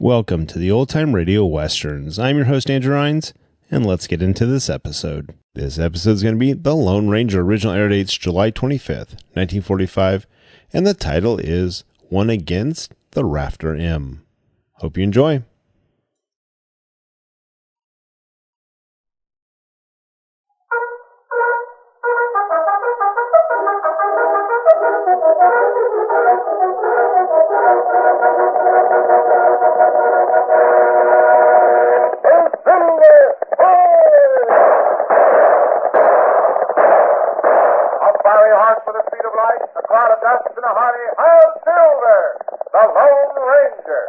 Welcome to the Old Time Radio Westerns. I'm your host, Andrew Rhines, and let's get into this episode. This episode is going to be The Lone Ranger. Original air dates July 25th, 1945, and the title is One Against the Rafter-M. Hope you enjoy. And a hearty Hail Silver, the Lone Ranger.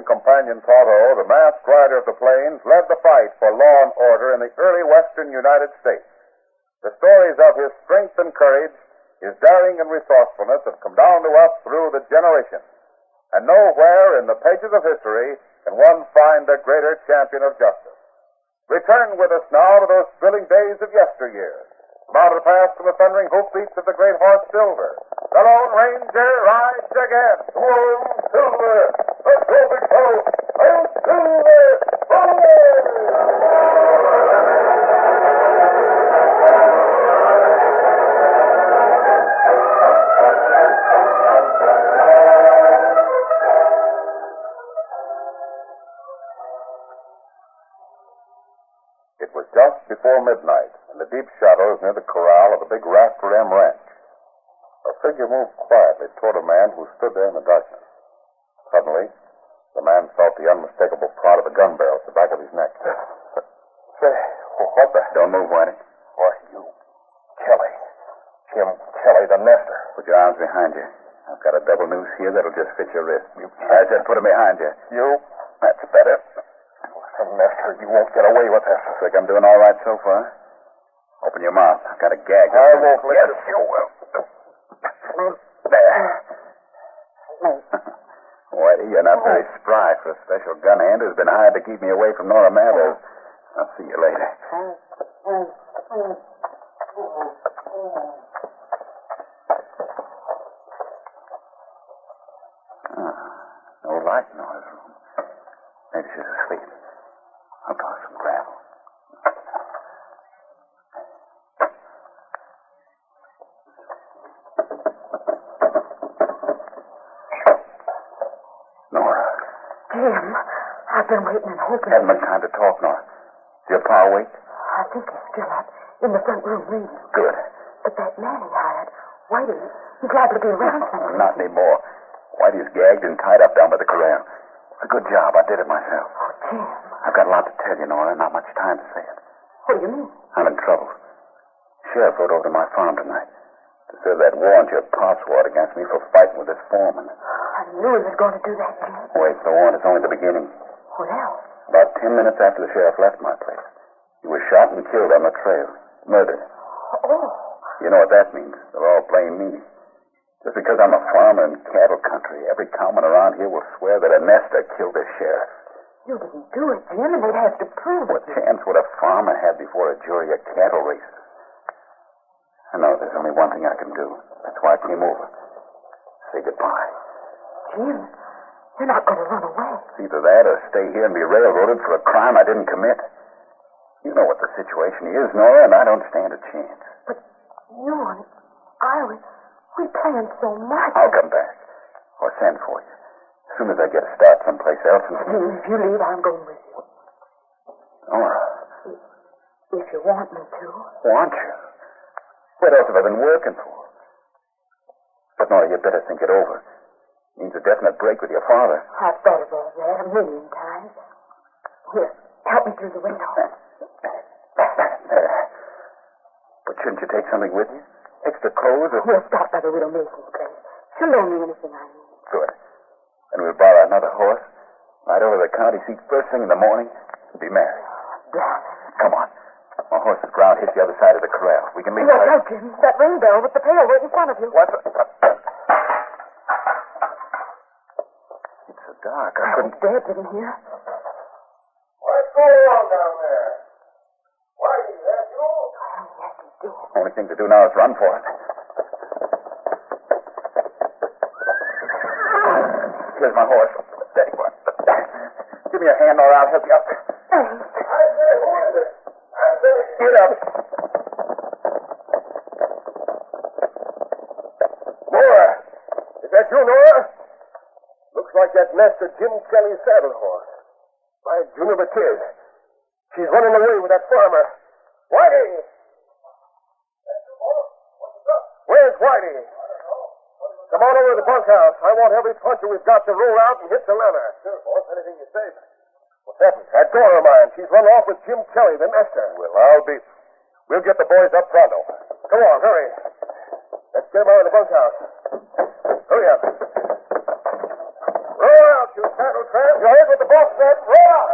Companion Tonto, the masked rider of the plains, led the fight for law and order in the early western United States. The stories of his strength and courage, his daring and resourcefulness have come down to us through the generations. And nowhere in the pages of history can one find a greater champion of justice. Return with us now to those thrilling days of yesteryear. Mounted past to the thundering hoofbeats of the great horse Silver. The Lone Ranger rides again. Home, Silver! Let's go, big fellow! Hail Silver! It was just before midnight, in the deep shadows near the corral of the big Rafter-M ranch. A figure moved quietly toward a man who stood there in the darkness. Suddenly, the man felt the unmistakable prod of a gun barrel at the back of his neck. Say, what the... Don't move, Whitey. Why, you... Kelly. Jim Kelly, the nester. Put your arms behind you. I've got a double noose here that'll just fit your wrist. I said put them behind you. You? That's better. Nester, you won't get away with this. Think I'm doing all right so far? Open your mouth. I've got a gag. I won't let you. Yes, you will. There. Whitey, you're not very spry for a special gun hand who's been hired to keep me away from Nora Mather. I'll see you later. No light in Nora's room. Maybe she's asleep. I'll toss some gravel. Nora. Jim, I've been waiting and hoping. Haven't been time to talk, Nora. Is your pa awake? I think he's still up in the front room reading. Good. But that man he hired, Whitey, he's liable to be around somewhere. Not anymore. Whitey's gagged and tied up down by the corral. It's a good job. I did it myself. Oh, Jim. I've got a lot to tell you, Nora. Not much time to say it. What do you mean? I'm in trouble. Sheriff rode over to my farm tonight to serve that warrant your pa swore against me for fighting with this foreman. I knew he was going to do that, Jim. Wait, the warrant is only the beginning. Well, About 10 minutes after the sheriff left my place. He was shot and killed on the trail. Murdered. Oh. You know what that means. They're all blaming me. Just because I'm a farmer in cattle country, every cowman around here will swear that a nester killed the sheriff. You didn't do it, Jim, and they'd have to prove What it. chance would a farmer have before a jury of cattle racers? I know there's only one thing I can do. That's why I came over. Say goodbye. Jim, you're not going to run away. It's either that or stay here and be railroaded for a crime I didn't commit. You know what the situation is, Nora, and I don't stand a chance. But you and I, we planned so much. I'll come back. Or send for you. As soon as I get a start someplace else. If you leave, I'm going with you. Nora. If you want me to. Want you? What else have I been working for? But, Nora, you'd better think it over. It means a definite break with your father. I've thought about that a million times. Here, help me through the window. There. But shouldn't you take something with you? Extra clothes or... We'll stop by the Widow Mason's place. She'll loan me anything I need. Good. And we'll borrow another horse. Ride over to the county seat first thing in the morning and be married. Darling. Come on. My horse's ground hits the other side of the corral. We can meet Look there. out, Jim. That ring bell with the pail right in front of you. What's... It's so dark. I couldn't... Dad didn't hear. What's going on down there? Why, is that you? Oh, yes, he did. Only thing to do now is run for it. Here's my horse. Steady, boy. Give me a hand or I'll help you up. Thanks. I say, who is it? I say, Get up. Nora! Is that you, Nora? Looks like that Master Jim Kelly's saddle horse. My Junior kid. She's running away with that farmer. Whitey! Where's Whitey? Come on over to the bunkhouse. I want every puncher we've got to roll out and hit the leather. Sure, boss. Anything you say. What's happened? That daughter of mine. She's run off with Jim Kelly, the master. Well, we'll get the boys up pronto. Come on, hurry. Let's get them out of the bunkhouse. Hurry up. Roll out, you cattle tramp. You heard what the boss said. Roll out.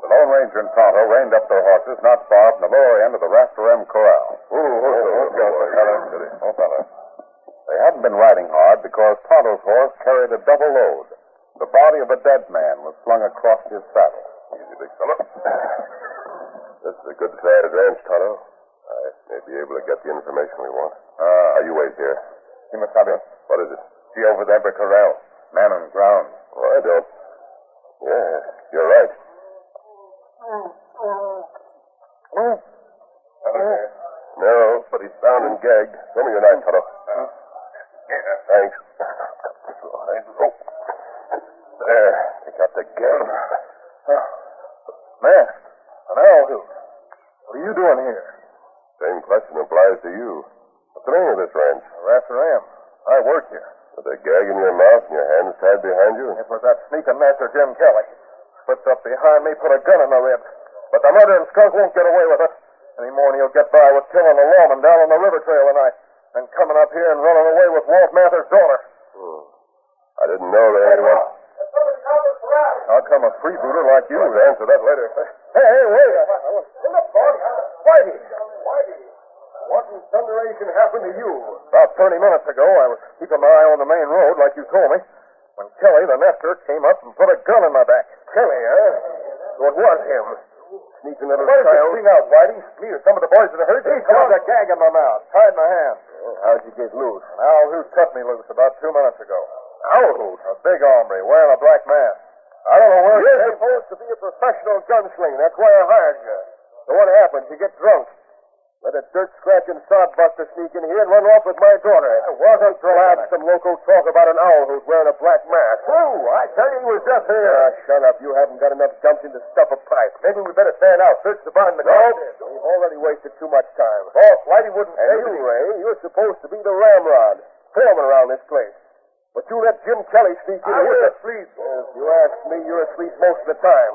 The Lone Ranger and Tonto reined up their horses not far from the lower end of the Rafter-M corral. They hadn't been riding hard because Tonto's horse carried a double load. The body of a dead man was slung across his saddle. Easy, big fella. This is a good sighted ranch, Tonto. I may be able to get the information we want. You wait here. Kimasabi, What is it? see over there by corral. Man on the ground. Oh, I don't. Yeah, you're right. No, but he's bound and gagged. Show me your knife, Tonto. Thanks. Oh. There, they got the gag. Man, an owl hoot. What are you doing here? Same question applies to you. What's the name of this ranch? Rafter-M. I work here. With a gag in your mouth and your hands tied behind you? It was that sneaking Master Jim Kelly. Slipped up behind me, put a gun in the rib. But the murdering skunk won't get away with it. Any more than he'll get by with killing the lawman down on the river trail tonight. And coming up here and running away with Walt Mather's daughter. I didn't know that anyone... How come a freebooter like you We'll answer that later. Hey, wait. Whitey. What in thunderation happened to you? About 30 minutes ago, I was keeping my eye on the main road, like you told me, when Kelly, the nester, came up and put a gun in my back. Kelly, huh? So it was him. Sneaking little Why did you child. sing out, Whitey? Me or some of the boys that hurt me? There was a gag in my mouth, tied my hand. How'd you get loose? An owl hoot cut me loose about 2 minutes ago. Owl hoot? A big hombre wearing a black mask. I don't know where You're supposed to be a professional gunslinger. That's why I hired you. So what happens? You get drunk. Let a dirt-scratching sodbuster sneak in here and run off with my daughter. It wasn't till I had some local talk about an owl hoot wearing a black mask. True. I tell you, he was just here. Shut up. You haven't got enough gumption to stuff a pipe. Maybe we better stand out. Search the barn. We've already wasted too much time. Boss, Whitey wouldn't... And you, Ray, you're supposed to be the ramrod. Foreman around this place. But you let Jim Kelly sneak in here. I was asleep. If you ask me, you're asleep most of the time.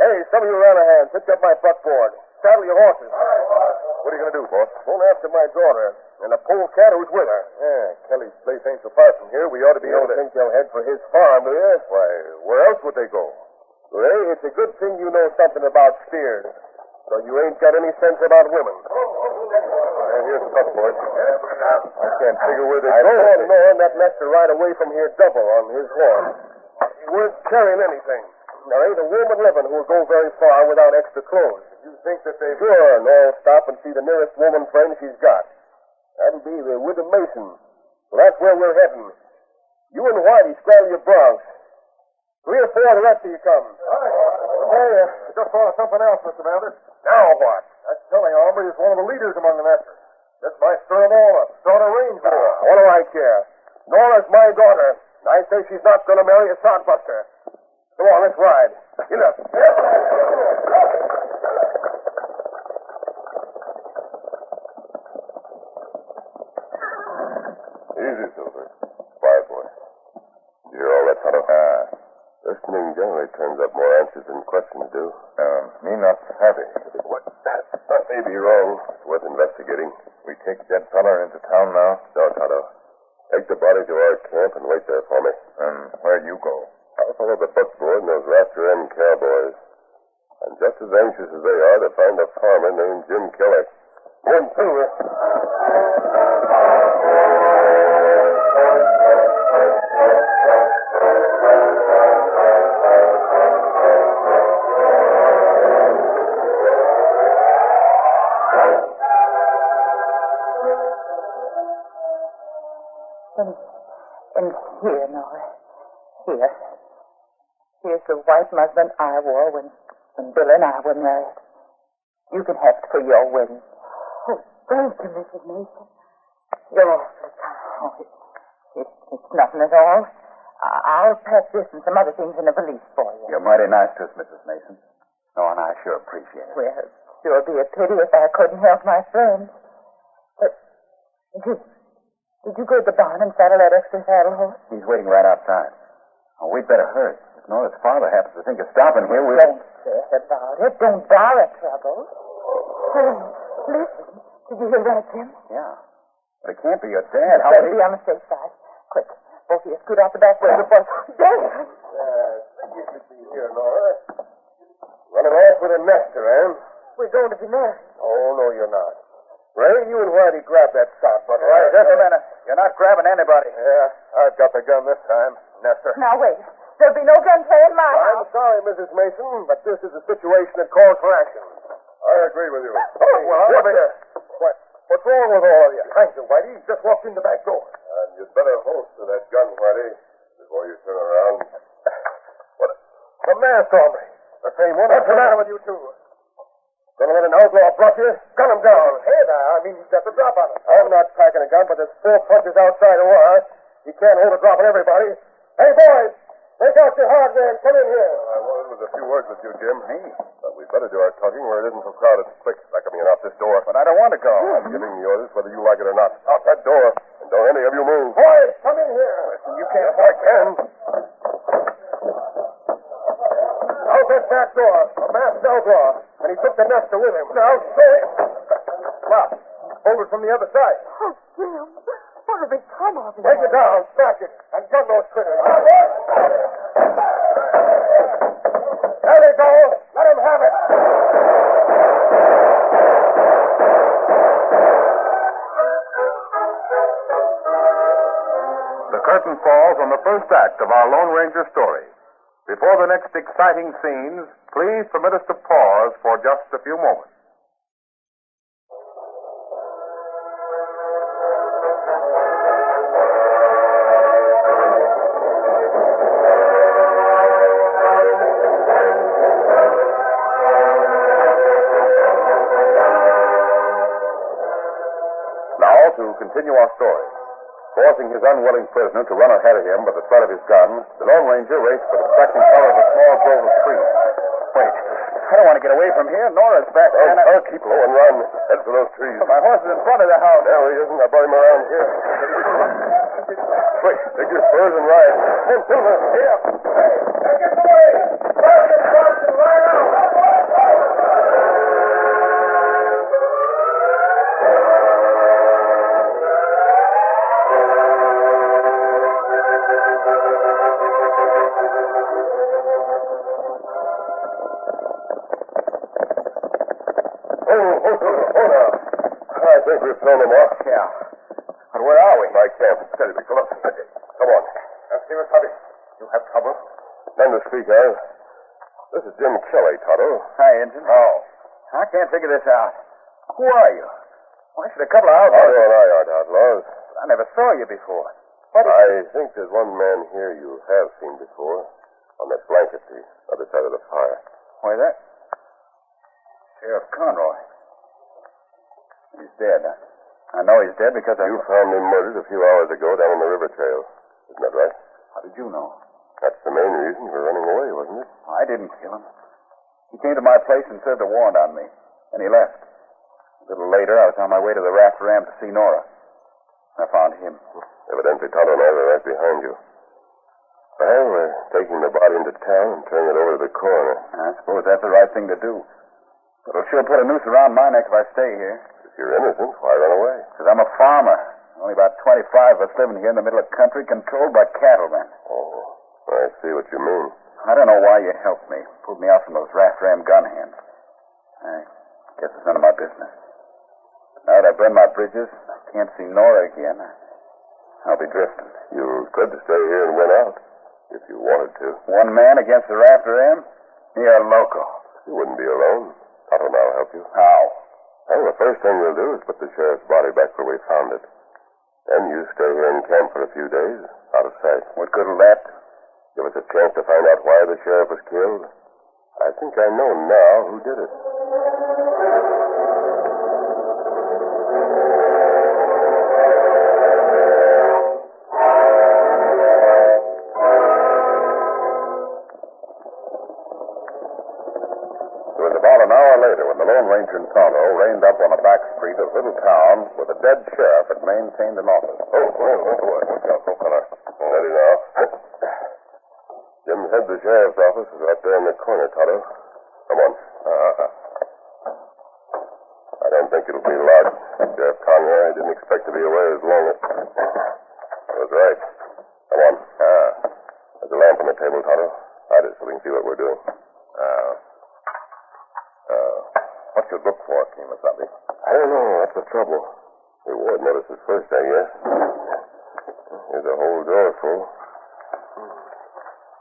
Hey, some of you around a hand. Pick up my buckboard. Saddle your horses. What are you going to do, boss? Going after my daughter and the polecat who's with her. Yeah, Kelly's place ain't so far from here. We ought to be able to... You think they'll head for his farm, do you? Why, where else would they go? Ray, it's a good thing you know something about steers. So you ain't got any sense about women. Here's the buckboard. I can't figure where they're going. I don't know that Lester ride away from here double on his horse. He weren't carrying anything. There ain't a woman living who'll go very far without extra clothes. You think that they... Sure, and I'll stop and see the nearest woman friend she's got. That'll be the Widow Mason. So that's where we're heading. You and Whitey straddle your broncs. 3 or 4 the rest of you come. Hey, I just thought of something else, Mr. Mathers. Now what? That Kelly hombre is one of the leaders among the Nesters. Just might stir them all up. Start a range war. What do I care? Nora's my daughter. And I say she's not going to marry a sodbuster. Come on, let's ride. Get up. Easy, Silver. Quiet, boy. You hear all that, Tonto? Listening generally turns up more answers than questions do. Me not happy. What? That may be wrong. It's worth investigating. We take that feller into town now? No, Tonto. Take the body to our camp and wait there for me. Where'd you go? I'll follow the buckboard and those Rafter-M cowboys. I'm just as anxious as they are to find a farmer named Jim Kelly. One, Silver. And here, Nora. Here. Here's the white muslin I wore when Bill and I were married. You can have it for your wedding. Oh, thank you, Mrs. Mason. You're awfully kind. Oh, it's nothing at all. I'll pack this and some other things in a valise for you. You're mighty nice to us, Mrs. Mason. Oh, and I sure appreciate it. Well, it sure would be a pity if I couldn't help my friends. But, did you go to the barn and saddle that extra saddle horse? He's waiting right outside. Oh, we'd better hurry. If Nora's father happens to think of stopping here, we'll... Don't stress about it. Don't borrow trouble. Oh, listen. Did you hear that, Jim? Yeah. But it can't be your dad. How Better would he... be on the safe side. Quick. Both of you scoot out the back way of the bus. Dad! You should be here, Nora. Running off with a nester, eh? We're going to be married. Oh, no, you're not. Ray, you and Whitey grab that sod butter. Right, just a minute. You're not grabbing anybody. Yeah, I've got the gun this time, Nester. Now, wait. There'll be no gunplay in my I'm house. sorry, Mrs. Mason, but this is a situation that calls for action. I agree with you. Oh, well, what's wrong with all of you? Thank you, Whitey. You just walked in the back door. And you'd better holster that gun, Whitey, before you turn around. What? The masked hombre. The same one. What's the matter with you two? Gonna let an outlaw bluff you? Gun him down. Hey, there. I mean, he's got the drop on it. I'm not packing a gun, but there's 4 punches outside a wire. He can't hold a drop on everybody. Hey, boys! Take out your hardware and come in here. I wanted with a few words with you, Jim. Me? But we'd better do our talking where it isn't so crowded. Quick, back up and out this door. But I don't want to go. I'm giving the orders whether you like it or not. Out that door. And don't any of you move. Boys, come in here. Listen, you can't. Yes, I can. Out that back door. A masked outlaw. And he took the nester with him. Now, show him. Lock. Hold it from the other side. Oh, Jim. What have become of him? Take it down. Smash it. And gun those critters. There they go. Let him have it. The curtain falls on the first act of our Lone Ranger story. Before the next exciting scenes, please permit us to pause for just a few moments. Now, to continue our story. Forcing his unwilling prisoner to run ahead of him by the threat of his gun, the Lone Ranger raced for the protecting cover of a small grove of trees. Wait. I don't want to get away from here. Nora's back there. I'll keep low and run. Head for those trees. My horse is in front of the house. There he isn't. I brought him around here. Quick, take your spurs and ride. Come, Silver. Here. Hey, get away. Ride and ride out. Oh, now. I think we've thrown them off. Yeah. But where are we? My camp. Steady, big fella. Come on. See what's happening. You have trouble? None to speak of. This is Jim Kelly, Tonto. Hi, Injun. Oh. I can't figure this out. Who are you? Why should a couple of outlaws... Tonto and I aren't outlaws. I never saw you before. I think there's one man here you have seen before. On that blanket, the other side of the fire. Why, that? Sheriff Conroy. He's dead. I know he's dead because You found him murdered a few hours ago down on the river trail. Isn't that right? How did you know? That's the main reason for running away, wasn't it? I didn't kill him. He came to my place and served a warrant on me. And he left. A little later, I was on my way to the Rafter-M to see Nora. I found him. Evidently, Tonto and I were right behind you. Well, we're taking the body into town and turning it over to the coroner. I suppose that's the right thing to do. It'll sure put a noose around my neck if I stay here. If you're innocent, why run away? Because I'm a farmer. Only about 25 of us living here in the middle of the country controlled by cattlemen. Oh, I see what you mean. I don't know why you helped me. Pulled me out from those Rafter-M gun hands. I guess it's none of my business. Now that I've burned my bridges, I can't see Nora again. I'll be drifting. You could stay here and win out, if you wanted to. One man against the Rafter-M? You're loco. You wouldn't be alone. Tonto and I'll help you. How? Well, the first thing we'll do is put the sheriff's body back where we found it. Then you stay here in camp for a few days, out of sight. What good will that? Give us a chance to find out why the sheriff was killed. I think I know now who did it. It was about an hour later when the Lone Ranger and Tonto reined up on a back street of a little town where the dead sheriff had maintained an office. Watch out, fella. Steady now. Jim said the sheriff's office is right there in the corner, Tonto. Come on. I don't think it'll be locked. Sheriff Conroy didn't expect to be away as long as... I was right. Come on. There's a lamp on the table, Tonto. Light it so we can see what we're doing. What you look for, Kemosabe? I don't know. That's the trouble. The ward notices first, I guess. Here's a whole drawer full.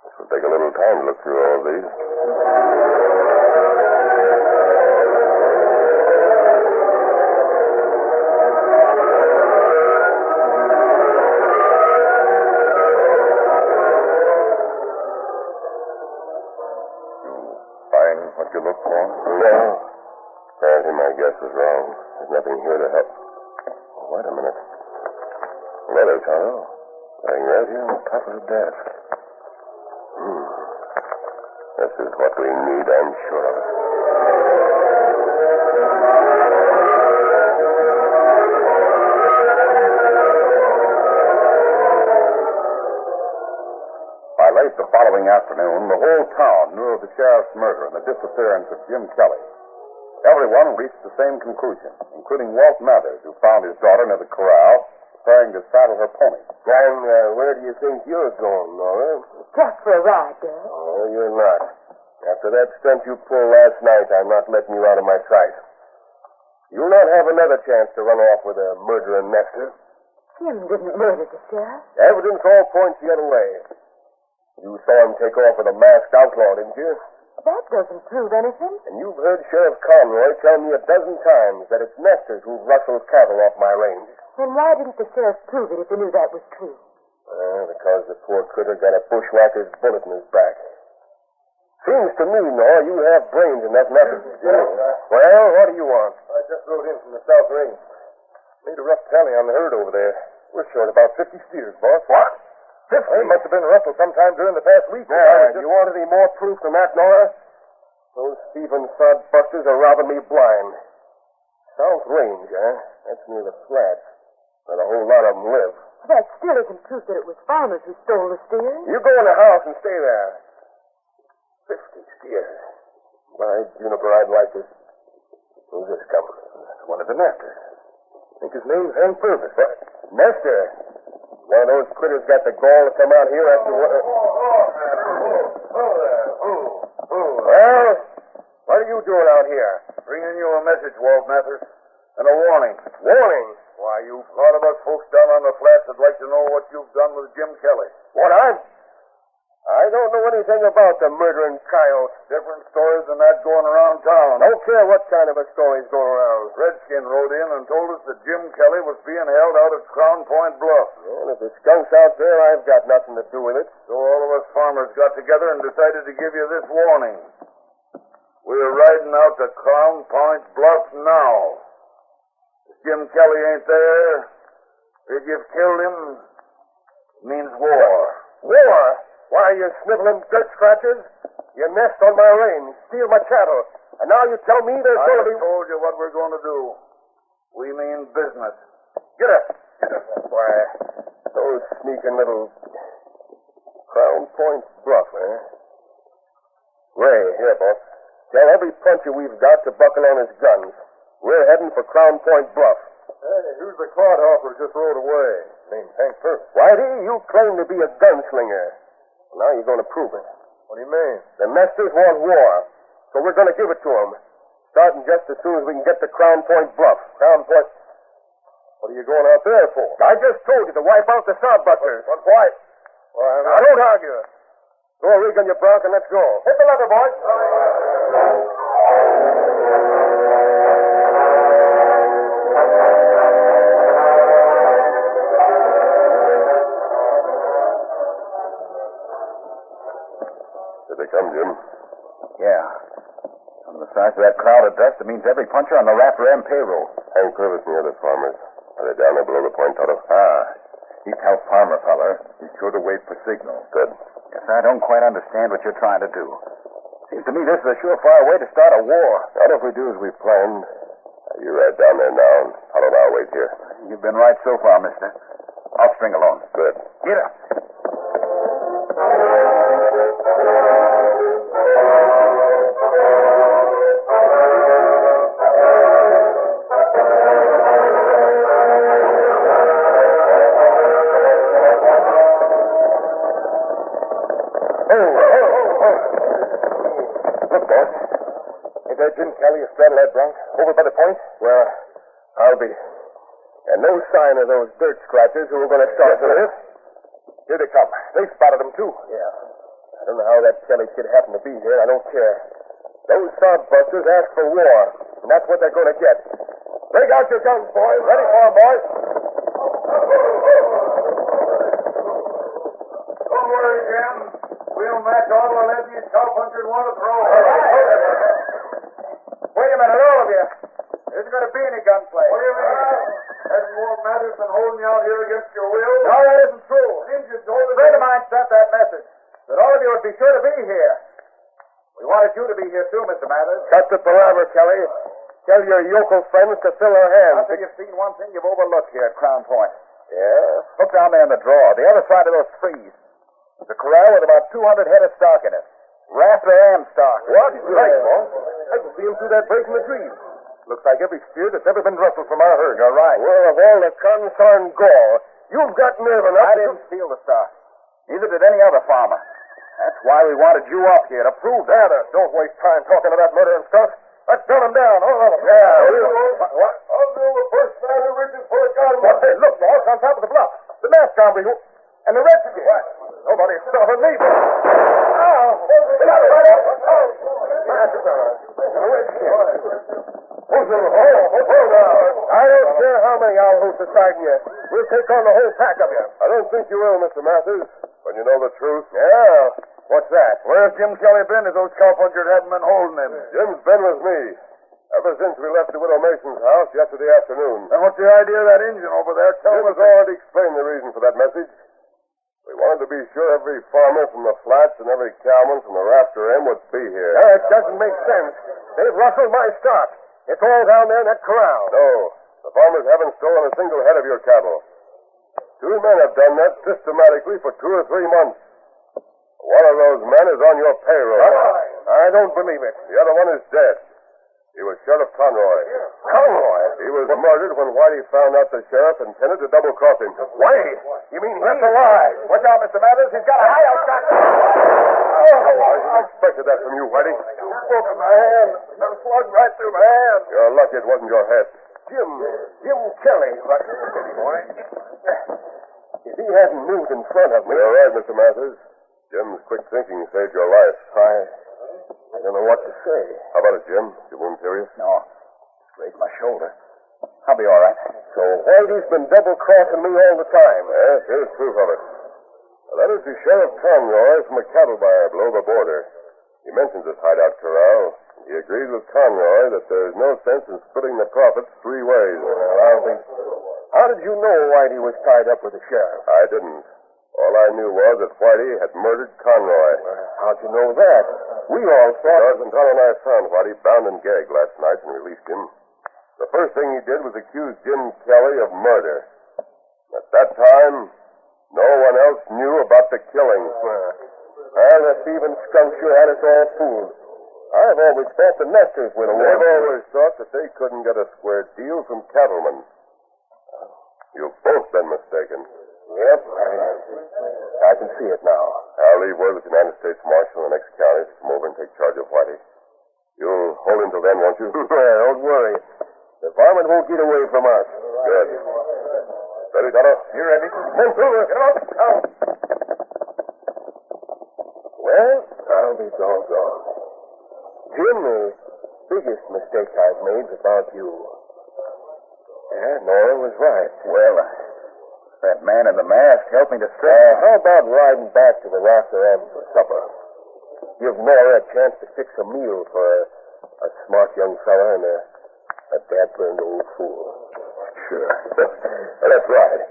This will take a little time to look through all of these. You find what you look for? No. Apparently my guess was wrong. There's nothing here to help. Oh, wait a minute. Letter, Tonto. Laying right here on top of the desk. This is what we need, I'm sure of it. By late the following afternoon, the whole town knew of the sheriff's murder and the disappearance of Jim Kelly. Everyone reached the same conclusion, including Walt Mathers, who found his daughter near the corral, preparing to saddle her pony. And where do you think you're going, Nora? Just for a ride, Dad. Oh, you're not. After that stunt you pulled last night, I'm not letting you out of my sight. You'll not have another chance to run off with a murdering nester. Jim didn't murder the sheriff. Evidence all points the other way. You saw him take off with a masked outlaw, didn't you? That doesn't prove anything. And you've heard Sheriff Conroy tell me a dozen times that it's nesters who've rustled cattle off my range. Then why didn't the sheriff prove it if he knew that was true? Because the poor critter got a bushwhacker's bullet in his back. Seems to me, Nora, you have brains enough not to... Well, what do you want? I just rode in from the south range. Made a rough tally on the herd over there. We're short about 50 steers, boss. What? 50? They must have been rustled sometime during the past week. You want any more proof than that, Nora? Those thieving sodbusters are robbing me blind. South Range, huh? That's near the flats, where a whole lot of them live. That still isn't proof that it was farmers who stole the steers. You go in the house and stay there. 50 steers. By Juniper, I'd like this. Who's this coming? One of the nesters. I think his name's Hank Purvis. What? Nester? One of those critters got the gall to come out here after what... Well, what are you doing out here? Bringing you a message, Walt Mathers, and a warning. Warning? Why, you lot of us folks down on the flats would like to know what you've done with Jim Kelly. What, I don't know anything about the murdering coyote. Different stories than that going around town. Don't care what kind of a story's going around. Redskin rode in and told us that Jim Kelly was being held out at Crown Point Bluff. Well, if the skunk's out there, I've got nothing to do with it. So all of us farmers got together and decided to give you this warning. We're riding out to Crown Point Bluff now. If Jim Kelly ain't there, if you've killed him, it means war. War? Why, you sniveling dirt scratchers? You nest on my range, steal my cattle, and now you tell me there's going to be... I told you what we're going to do. We mean business. Get up. Why, those sneaking little... Crown Point Bluff, eh? Ray, here, boss. Tell every puncher we've got to buckle on his guns. We're heading for Crown Point Bluff. Hey, who's the clodhopper just rode away? Name's Hank Purvis. Whitey, you claim to be a gunslinger. Well, now you're going to prove it. What do you mean? The Mesters want war, so we're going to give it to them. Starting just as soon as we can get to Crown Point Bluff. Crown Point... What are you going out there for? I just told you to wipe out the sodbusters. But why? Well, now, don't argue. Go rig on your bronc and let's go. Hit the lever, boys. Did they come, Jim? Yeah. From the size of that cloud of dust, it means every puncher on the Rafter-M payroll. Hank Purvis and the other farmers. Are they down there below the point, Toto? He's how farmer feller. He's sure to wait for signals. Good. Yes, I don't quite understand what you're trying to do. Seems to me this is a surefire way to start a war. Not if we do as we've planned. You ride down there now, and Toto and I'll wait here. You've been right so far, mister. I'll string along. Good. Get up. Look, boss. Ain't that Jim Kelly astraddle that bronc over by the point? Well, I'll be. And no sign of those dirt scratchers who were going to start this. Here they come. They spotted him, too. Yeah. I don't know how that Kelly kid happened to be here. I don't care. Those sodbusters asked for war, and that's what they're going to get. Break out your guns, boys. Ready for 'em, boys. Don't worry, Jim. We'll match all the lead these cowpunchers want to throw. Wait a minute, all of you. There isn't going to be any gunplay. What do you mean? Hasn't Walt Mathers been holding you out here against your will? No, that isn't true. Injuns told A friend of mine sent that message that all of you would be sure to be here. We wanted you to be here, too, Mr. Mathers. Cut the palaver, Kelly. Tell your yokel friends to fill their hands. I think you've seen one thing you've overlooked here at Crown Point. Yeah? Look down there in the draw, the other side of those trees. There's a corral with about 200 head of stock in it. Rafter-M stock. What? Right, boss. I can see him through that break in the trees. Looks like every steer that's ever been rustled from our herd. You're right. Well, of all the consarn gall, you've got nerve enough. I didn't steal the stock. Neither did any other farmer. That's why we wanted you up here, to prove that. Don't waste time talking to that murdering stuff. Let's gun them down, all of them. Yeah, What? I'll do the first man who reaches for a gun. What? Hey, look, boss, on top of the bluff. The masked hombre and the redskin. What? Nobody's stopping me. Oh! They got it right up. Oh! The redskin. Hold on. I don't care how many owls beside you. We'll take on the whole pack of you. I don't think you will, Mr. Mathers. When you know the truth. Yeah. What's that? Where's Jim Kelly been if those cowpunchers haven't been holding him? Jim's been with me ever since we left the Widow Mason's house yesterday afternoon. And what's the idea of that Injun over there? Jim has already explained the reason for that message. We wanted to be sure every farmer from the flats and every cowman from the Rafter-M would be here. That doesn't make sense. They've rustled my stock. It's all down there in that corral. No, the farmers haven't stolen a single head of your cattle. 2 men have done that systematically for 2 or 3 months. One of those men is on your payroll. I don't believe it. The other one is dead. He was Sheriff Conroy. Conroy? He was murdered when Whitey found out the sheriff intended to double-cross him. Whitey? You mean that's a lie? Watch out, Mr. Mathers. He's got a hideout shot. I expected that from you, Whitey. You broke my hand. I slugged right through my hand. You're lucky it wasn't your head. Jim Kelly. Steady, boy. If he hadn't moved in front of me... You're right, Mr. Mathers. Jim's quick thinking saved your life. I don't know what to say. How about it, Jim? Your wound serious? No. Raised my shoulder. I'll be all right. So Whitey's been double-crossing me all the time. Yes, here's proof of it. A letter to Sheriff Conroy from a cattle buyer below the border. He mentions this hideout corral. He agrees with Conroy that there's no sense in splitting the profits 3 ways. Well, I don't think so. How did you know Whitey was tied up with the sheriff? I didn't. All I knew was that Whitey had murdered Conroy. How'd you know that? We all thought... Sergeant Hunt and I found Whitey bound and gagged last night and released him. The first thing he did was accuse Jim Kelly of murder. At that time, no one else knew about the killing. Well, the thieving skunk sure had us all fooled. I've always thought the Nesters went away. They've always thought that they couldn't get a square deal from cattlemen. You've both been mistaken. Yep, I can see it now. I'll leave word with the United States Marshal in the next county to come over and take charge of Whitey. You'll hold him till then, won't you? Well, don't worry. The varmint won't get away from us. Good. Ready, Tonto? You ready? Move over. Get up. Well, I'll be doggone. Jim, the biggest mistake I've made is about you. Yeah, Nora was right. Well, that man in the mask helped me to straighten. How about riding back to the Rafter-M for supper? Give Nora a chance to fix a meal for a smart young fella and a dad-burned old fool. Sure. That's right.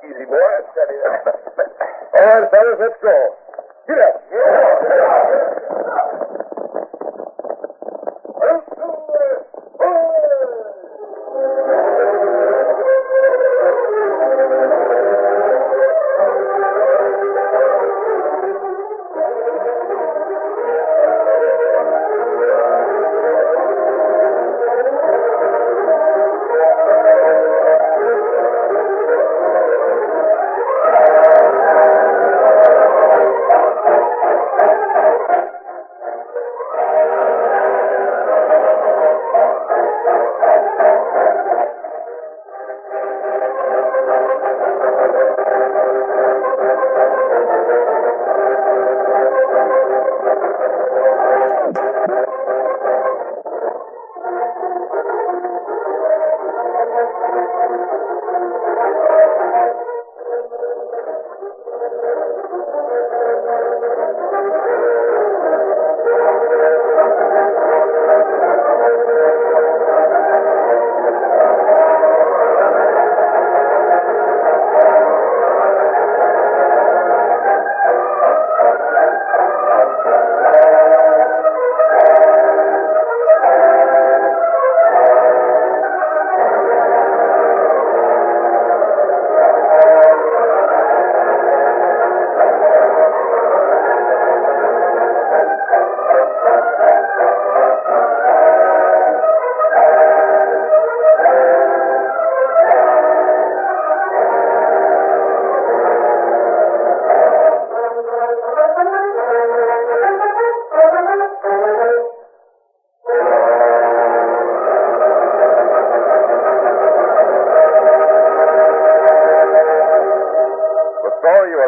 Easy, boy. Steady. All right, fellas, let's go. Get up.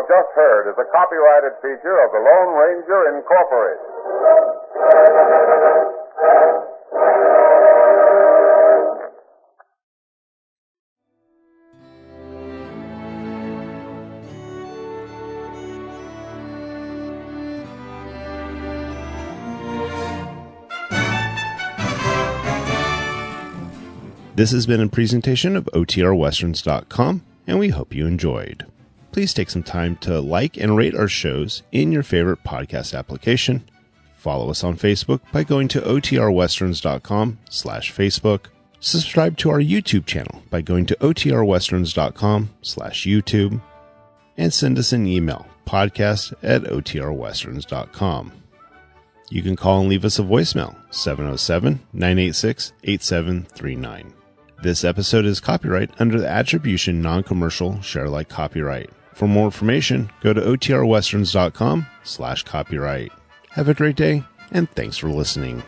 Just heard is a copyrighted feature of the Lone Ranger Incorporated. This has been a presentation of OTRWesterns.com, and we hope you enjoyed. Please take some time to like and rate our shows in your favorite podcast application. Follow us on Facebook by going to otrwesterns.com/Facebook. Subscribe to our YouTube channel by going to otrwesterns.com/YouTube. And send us an email, podcast@otrwesterns.com. You can call and leave us a voicemail, 707-986-8739. This episode is copyright under the Attribution Non-Commercial Share-alike copyright. For more information, go to otrwesterns.com/copyright. Have a great day, and thanks for listening.